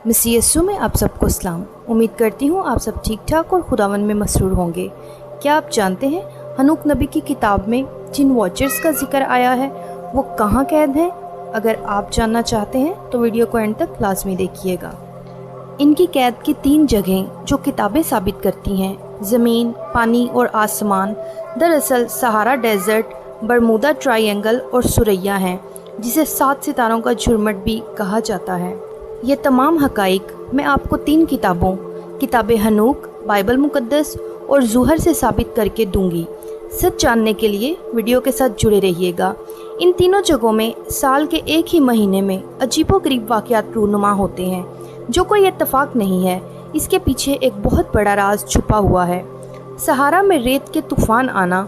मसीह यस्सु में आप सबको सलाम। उम्मीद करती हूँ आप सब ठीक ठाक और खुदावन में मसरूर होंगे। क्या आप जानते हैं हनूक नबी की किताब में जिन वॉचर्स का जिक्र आया है वो कहाँ कैद हैं? अगर आप जानना चाहते हैं तो वीडियो को एंड तक लाजमी देखिएगा। इनकी कैद की 3 जगहें जो किताबें साबित करती हैं, ज़मीन, पानी और आसमान, दरअसल सहारा डेजर्ट, बरमूदा ट्रायंगल और सुरैया हैं, जिसे 7 सितारों का झुरमुट भी कहा जाता है। ये तमाम हक़ाइक़ मैं आपको 3 किताबों, किताब हनूक, बाइबल मुक़द्दस और ज़ुहर से साबित करके दूंगी। सच जानने के लिए वीडियो के साथ जुड़े रहिएगा। इन तीनों जगहों में साल के एक ही महीने में अजीबोगरीब वाक़यात रूनुमा होते हैं, जो कोई इत्तफाक नहीं है। इसके पीछे एक बहुत बड़ा राज छुपा हुआ है। सहारा में रेत के तूफ़ान आना,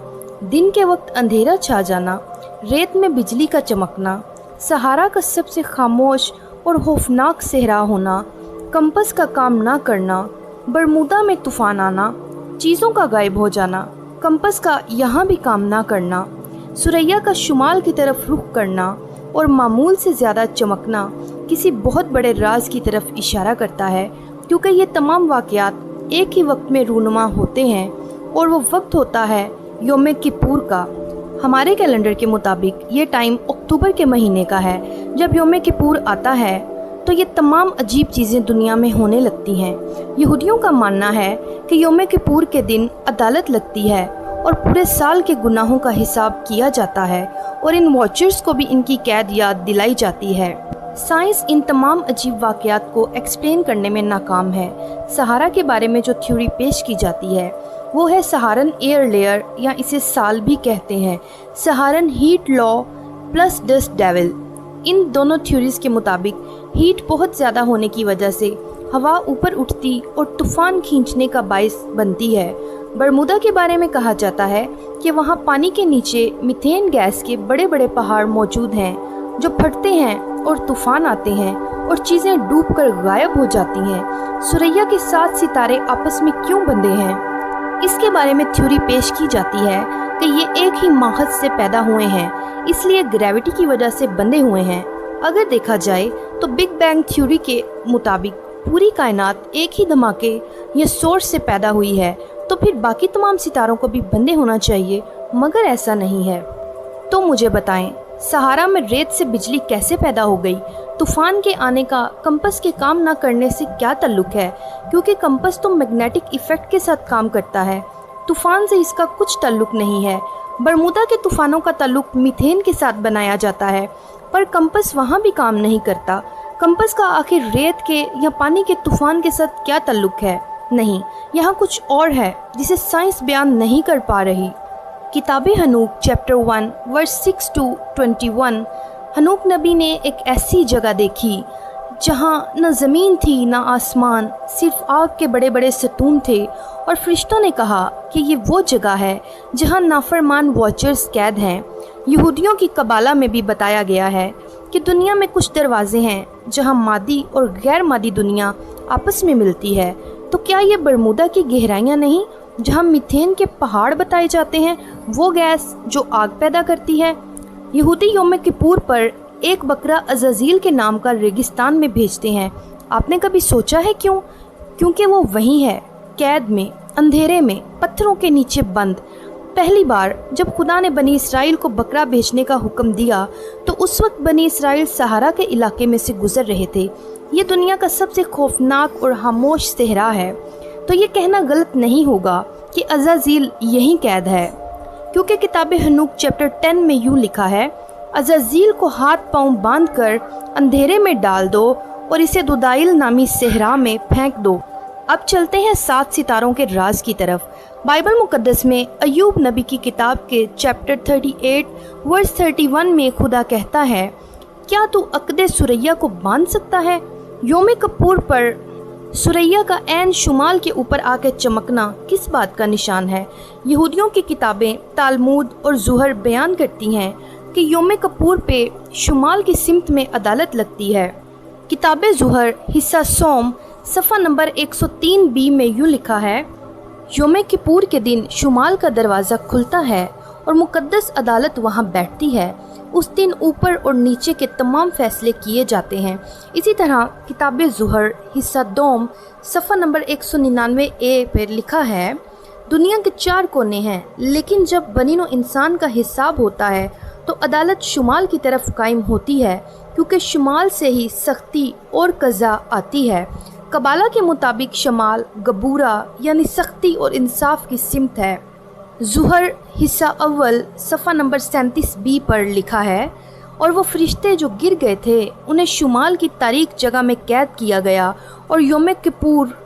दिन के वक्त अंधेरा छा जाना, रेत में बिजली का चमकना, सहारा का सबसे खामोश और खौफनाक सहरा होना, कंपस का काम ना करना, बरमूदा में तूफ़ान आना, चीज़ों का गायब हो जाना, कंपस का यहाँ भी काम ना करना, सुरैया का शुमाल की तरफ रुख करना और मामूल से ज़्यादा चमकना किसी बहुत बड़े राज की तरफ इशारा करता है, क्योंकि ये तमाम वाक़यात एक ही वक्त में रूनुमा होते हैं और वो वक्त होता है योम किपुर का। हमारे कैलेंडर के मुताबिक ये टाइम अक्टूबर के महीने का है। जब योम किपुर आता है तो ये तमाम अजीब चीज़ें दुनिया में होने लगती हैं। यहूदियों का मानना है कि योम किपुर के दिन अदालत लगती है और पूरे साल के गुनाहों का हिसाब किया जाता है और इन वॉचर्स को भी इनकी कैद याद दिलाई जाती है। साइंस इन तमाम अजीब वाक़यात को एक्सप्लेन करने में नाकाम है। सहारा के बारे में जो थ्योरी पेश की जाती है वो है सहारन एयर लेयर, या इसे साल भी कहते हैं, Saharan heat low plus dust devil. इन दोनों थ्योरीज के मुताबिक हीट बहुत ज़्यादा होने की वजह से हवा ऊपर उठती और तूफ़ान खींचने का बायस बनती है। बरमूदा के बारे में कहा जाता है कि वहाँ पानी के नीचे मीथेन गैस के बड़े बड़े पहाड़ मौजूद हैं जो फटते हैं और तूफ़ान आते हैं और चीज़ें डूबकर गायब हो जाती हैं। सुरैया के 7 सितारे आपस में क्यों बंधे हैं, इसके बारे में थ्योरी पेश की जाती है कि ये एक ही माहद से पैदा हुए हैं, इसलिए ग्रेविटी की वजह से बंधे हुए हैं। अगर देखा जाए तो बिग बैंग थ्योरी के मुताबिक पूरी कायनात एक ही धमाके या सोर्स से पैदा हुई है, तो फिर बाकी तमाम सितारों को भी बंधे होना चाहिए, मगर ऐसा नहीं है। तो मुझे बताएं, सहारा में रेत से बिजली कैसे पैदा हो गई? तूफ़ान के आने का कंपस के काम ना करने से क्या ताल्लुक है? क्योंकि कंपस तो मैग्नेटिक इफ़ेक्ट के साथ काम करता है, तूफ़ान से इसका कुछ ताल्लुक नहीं है। बरमूदा के तूफ़ानों का ताल्लुक मीथेन के साथ बनाया जाता है, पर कंपस वहाँ भी काम नहीं करता। कंपस का आखिर रेत के या पानी के तूफ़ान के साथ क्या ताल्लुक है? नहीं, यहाँ कुछ और है जिसे साइंस बयान नहीं कर पा रही। किताब हनूक चैप्टर 1 वर्स 6 to 21। हनूक नबी ने एक ऐसी जगह देखी जहाँ न ज़मीन थी न आसमान, सिर्फ आग के बड़े बड़े सतून थे, और फरिश्तों ने कहा कि ये वो जगह है जहाँ नाफरमान वॉचर्स कैद हैं। यहूदियों की कबाला में भी बताया गया है कि दुनिया में कुछ दरवाजे हैं जहाँ मादी और गैर मादी दुनिया आपस में मिलती है। तो क्या ये बरमूदा की गहराइयाँ नहीं, जहाँ मीथेन के पहाड़ बताए जाते हैं, वो गैस जो आग पैदा करती है? यहूदी योम किपुर पर एक बकरा अज़ाज़ील के नाम का रेगिस्तान में भेजते हैं। आपने कभी सोचा है क्यों? क्योंकि वो वहीं है, कैद में, अंधेरे में, पत्थरों के नीचे बंद। पहली बार जब खुदा ने बनी इसराइल को बकरा भेजने का हुक्म दिया तो उस वक्त बनी इसराइल सहारा के इलाके में से गुजर रहे थे। ये दुनिया का सबसे खौफनाक और खामोश सहरा है, तो ये कहना गलत नहीं होगा कि अज़ाज़ील यहीं कैद है, क्योंकि किताब हनूक चैप्टर 10 में यूँ लिखा है, अज़ाज़ील को हाथ पांव बांध कर अंधेरे में डाल दो और इसे दुदाइल नामी सहरा में फेंक दो। अब चलते हैं 7 सितारों के राज की तरफ। बाइबल मुक़द्दस में अय्यूब नबी की किताब के चैप्टर 38 वर्स 31 में खुदा कहता है, क्या तू अक़दे सुरैया को बांध सकता है? योम किपुर पर सुरैया का ऐन शुमाल के ऊपर आकर चमकना किस बात का निशान है? यहूदियों की किताबें तालमूद और ज़ुहर बयान करती हैं कि योम किपुर पे शुमाल की सिमत में अदालत लगती है। किताब ज़ुहर हिस्सा सोम सफ़ा नंबर 103b में यूँ लिखा है, योम किपुर के दिन शुमाल का दरवाज़ा खुलता है और मुक़द्दस अदालत वहाँ बैठती है। उस दिन ऊपर और नीचे के तमाम फैसले किए जाते हैं। इसी तरह किताब ज़ुहर हिस्सा दोम सफ़ा नंबर 199 पर लिखा है, दुनिया के 4 कोने हैं, लेकिन जब बनीनो इंसान का हिसाब होता है तो अदालत शुमाल की तरफ कायम होती है, क्योंकि शुमाल से ही सख्ती और कज़ा आती है। कबाला के मुताबिक शमाल गबूरा यानी सख्ती और इंसाफ की सिमत है। ज़ुहर हिस्सा अव्वल सफ़ा नंबर 37b पर लिखा है, और वो फरिश्ते जो गिर गए थे उन्हें शुमाल की तारीक जगह में कैद किया गया और योम किपूर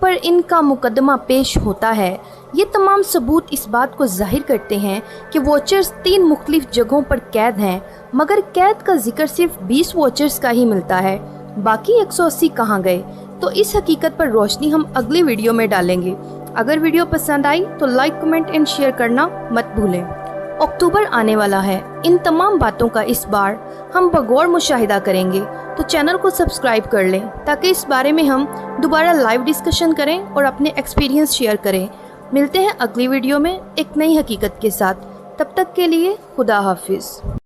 पर इनका मुकदमा पेश होता है। ये तमाम सबूत इस बात को ज़ाहिर करते हैं कि वॉचर्स 3 मुख्तलिफ जगहों पर कैद हैं, मगर कैद का जिक्र सिर्फ 20 वॉचर्स का ही मिलता है। बाकी 180 कहाँ गए? तो इस हकीकत पर रोशनी हम अगली वीडियो में डालेंगे। अगर वीडियो पसंद आई तो लाइक, कमेंट एंड शेयर करना मत भूलें। अक्टूबर आने वाला है, इन तमाम बातों का इस बार हम बगौर मुशाहिदा करेंगे, तो चैनल को सब्सक्राइब कर लें ताकि इस बारे में हम दोबारा लाइव डिस्कशन करें और अपने एक्सपीरियंस शेयर करें। मिलते हैं अगली वीडियो में एक नई हकीकत के साथ। तब तक के लिए खुदा हाफिज़।